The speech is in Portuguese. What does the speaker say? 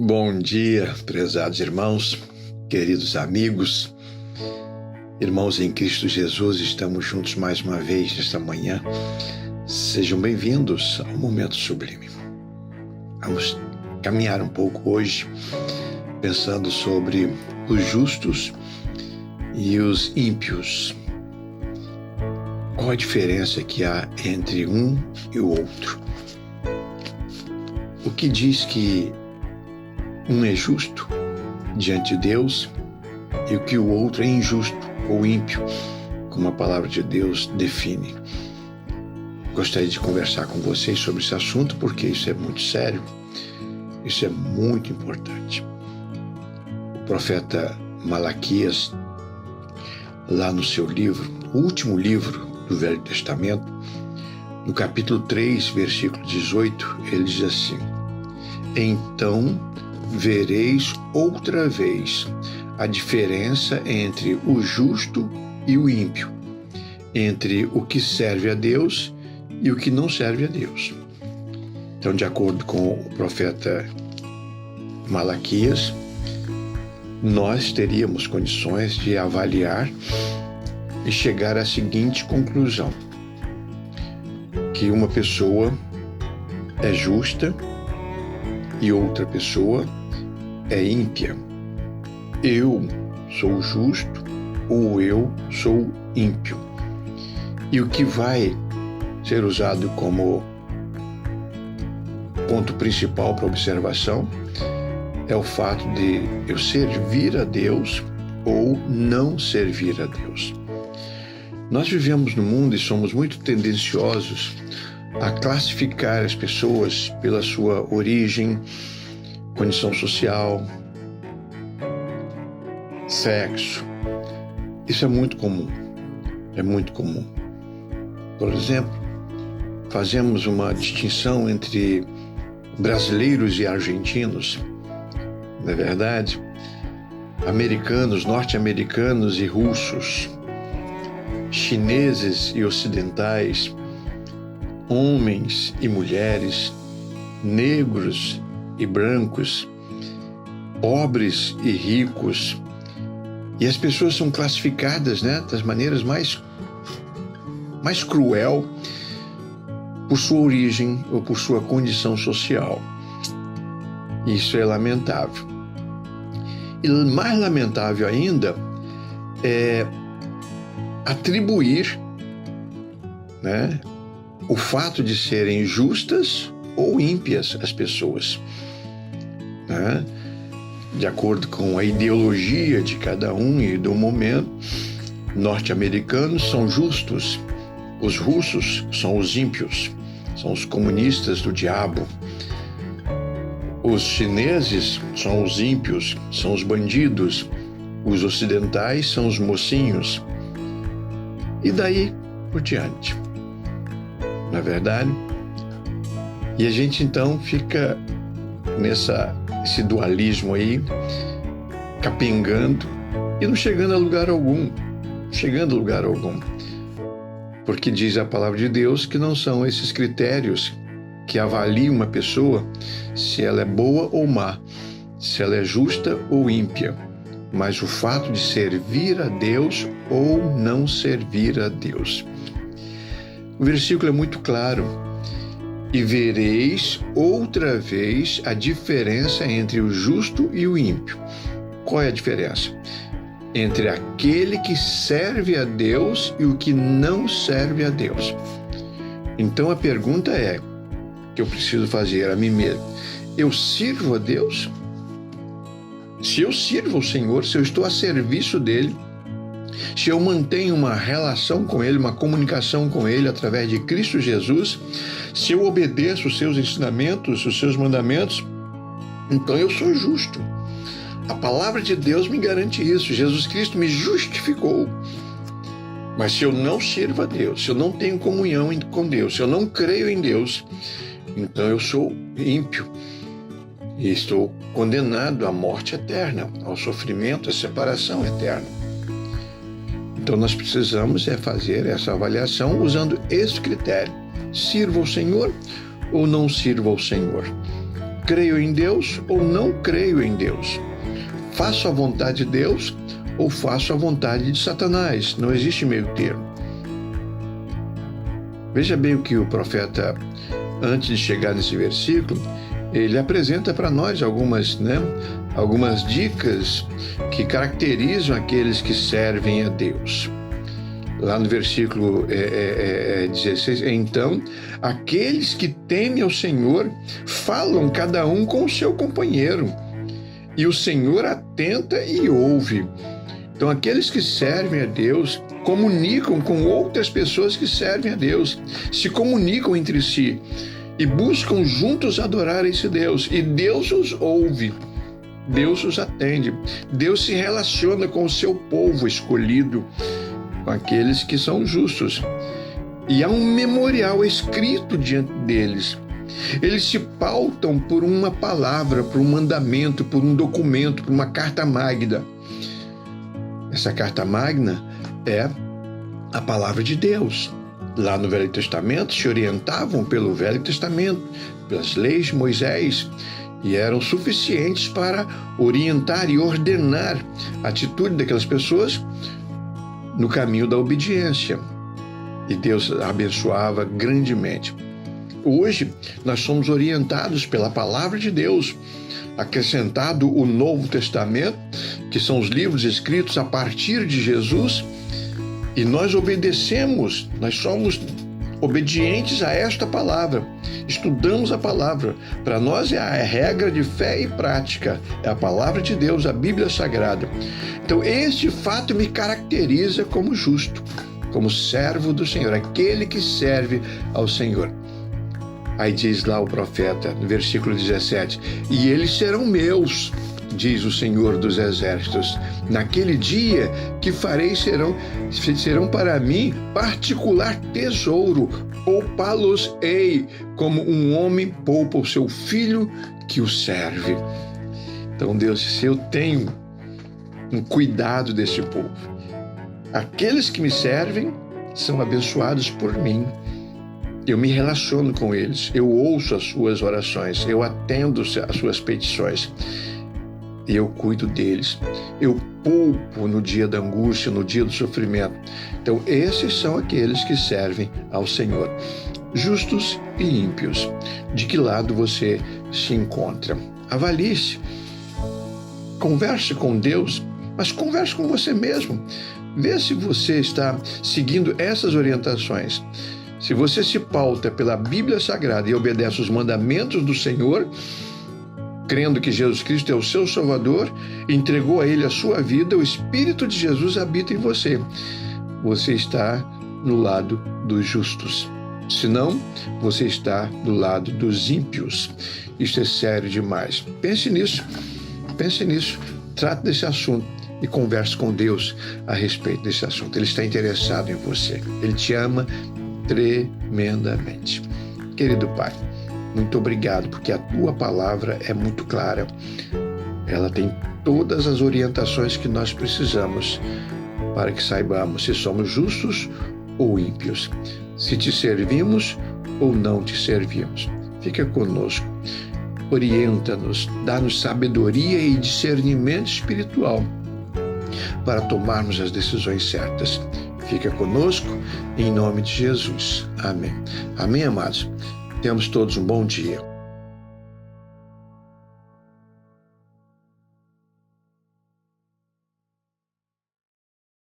Bom dia, prezados irmãos, queridos amigos, irmãos em Cristo Jesus, estamos juntos mais uma vez nesta manhã. Sejam bem-vindos ao Momento Sublime. Vamos caminhar um pouco hoje pensando sobre os justos e os ímpios. Qual a diferença que há entre um e o outro? O que diz que um é justo diante de Deus e o que o outro é injusto ou ímpio, como a palavra de Deus define. Gostaria de conversar com vocês sobre esse assunto porque isso é muito sério, isso é muito importante. O profeta Malaquias, lá no seu livro, o último livro do Velho Testamento, no capítulo 3, versículo 18, ele diz assim: então vereis outra vez a diferença entre o justo e o ímpio, entre o que serve a Deus e o que não serve a Deus. Então, de acordo com o profeta Malaquias, nós teríamos condições de avaliar e chegar à seguinte conclusão: que uma pessoa é justa e outra pessoa é ímpia. Eu sou justo ou eu sou ímpio. E o que vai ser usado como ponto principal para observação é o fato de eu servir a Deus ou não servir a Deus. Nós vivemos no mundo e somos muito tendenciosos a classificar as pessoas pela sua origem, condição social, sexo. Isso é muito comum. Por exemplo, fazemos uma distinção entre brasileiros e argentinos, não é verdade? Americanos, norte-americanos e russos, chineses e ocidentais, homens e mulheres, negros e brancos, pobres e ricos. E as pessoas são classificadas, das maneiras mais cruel por sua origem ou por sua condição social. Isso é lamentável. E mais lamentável ainda é atribuir, o fato de serem justas ou ímpias as pessoas, de acordo com a ideologia de cada um e do momento. Norte-americanos são justos, os russos são os ímpios, são os comunistas do diabo. Os chineses são os ímpios, são os bandidos. Os ocidentais são os mocinhos. E daí por diante. Não é verdade? E a gente então fica esse dualismo aí, capengando e não chegando a lugar algum. Porque diz a palavra de Deus que não são esses critérios que avaliam uma pessoa se ela é boa ou má, se ela é justa ou ímpia, mas o fato de servir a Deus ou não servir a Deus. O versículo é muito claro: e vereis outra vez a diferença entre o justo e o ímpio. Qual é a diferença? Entre aquele que serve a Deus e o que não serve a Deus. Então a pergunta que eu preciso fazer a mim mesmo: eu sirvo a Deus? Se eu sirvo ao Senhor, se eu estou a serviço dele, se eu mantenho uma relação com ele, uma comunicação com ele através de Cristo Jesus, se eu obedeço os seus ensinamentos, os seus mandamentos, então eu sou justo. A palavra de Deus me garante isso. Jesus Cristo me justificou. Mas se eu não sirvo a Deus, se eu não tenho comunhão com Deus, se eu não creio em Deus, então eu sou ímpio e estou condenado à morte eterna, ao sofrimento, à separação eterna. Então nós precisamos fazer essa avaliação usando esse critério: sirvo ao Senhor ou não sirvo ao Senhor? Creio em Deus ou não creio em Deus? Faço a vontade de Deus ou faço a vontade de Satanás? Não existe meio termo. Veja bem o que o profeta, antes de chegar nesse versículo, ele apresenta para nós algumas dicas que caracterizam aqueles que servem a Deus. Lá no versículo 16, então, aqueles que temem ao Senhor falam cada um com o seu companheiro, e o Senhor atenta e ouve. Então, aqueles que servem a Deus comunicam com outras pessoas que servem a Deus, se comunicam entre si e buscam juntos adorar esse Deus, e Deus os ouve, Deus os atende, Deus se relaciona com o seu povo escolhido, com aqueles que são justos. E há um memorial escrito diante deles. Eles se pautam por uma palavra, por um mandamento, por um documento, por uma carta magna. Essa carta magna é a palavra de Deus. Lá no Velho Testamento se orientavam pelo Velho Testamento, pelas leis de Moisés, e eram suficientes para orientar e ordenar a atitude daquelas pessoas no caminho da obediência. E Deus abençoava grandemente. Hoje, nós somos orientados pela palavra de Deus, acrescentado o Novo Testamento, que são os livros escritos a partir de Jesus, e nós obedecemos, nós somos obedientes a esta palavra, estudamos a palavra. Para nós é a regra de fé e prática, é a palavra de Deus, a Bíblia Sagrada. Então, este fato me caracteriza como justo, como servo do Senhor, aquele que serve ao Senhor. Aí diz lá o profeta, no versículo 17, e eles serão meus, diz o Senhor dos Exércitos. Naquele dia que farei serão para mim particular tesouro, poupá-los-ei, como um homem poupa o seu filho que o serve. Então, Deus, se eu tenho um cuidado desse povo, aqueles que me servem são abençoados por mim. Eu me relaciono com eles, eu ouço as suas orações, eu atendo as suas petições e eu cuido deles. Eu poupo no dia da angústia, no dia do sofrimento. Então, esses são aqueles que servem ao Senhor. Justos e ímpios. De que lado você se encontra? Avalie-se. Converse com Deus, mas converse com você mesmo. Vê se você está seguindo essas orientações. Se você se pauta pela Bíblia Sagrada e obedece os mandamentos do Senhor, crendo que Jesus Cristo é o seu Salvador, entregou a Ele a sua vida, o Espírito de Jesus habita em você. Você está no lado dos justos. Senão, você está do lado dos ímpios. Isso é sério demais. Pense nisso. Trate desse assunto e converse com Deus a respeito desse assunto. Ele está interessado em você. Ele te ama tremendamente. Querido Pai, muito obrigado, porque a Tua palavra é muito clara. Ela tem todas as orientações que nós precisamos para que saibamos se somos justos ou ímpios, se Te servimos ou não Te servimos. Fica conosco, orienta-nos, dá-nos sabedoria e discernimento espiritual para tomarmos as decisões certas. Fica conosco, em nome de Jesus. Amém. Amém, amados? Tenhamos todos um bom dia.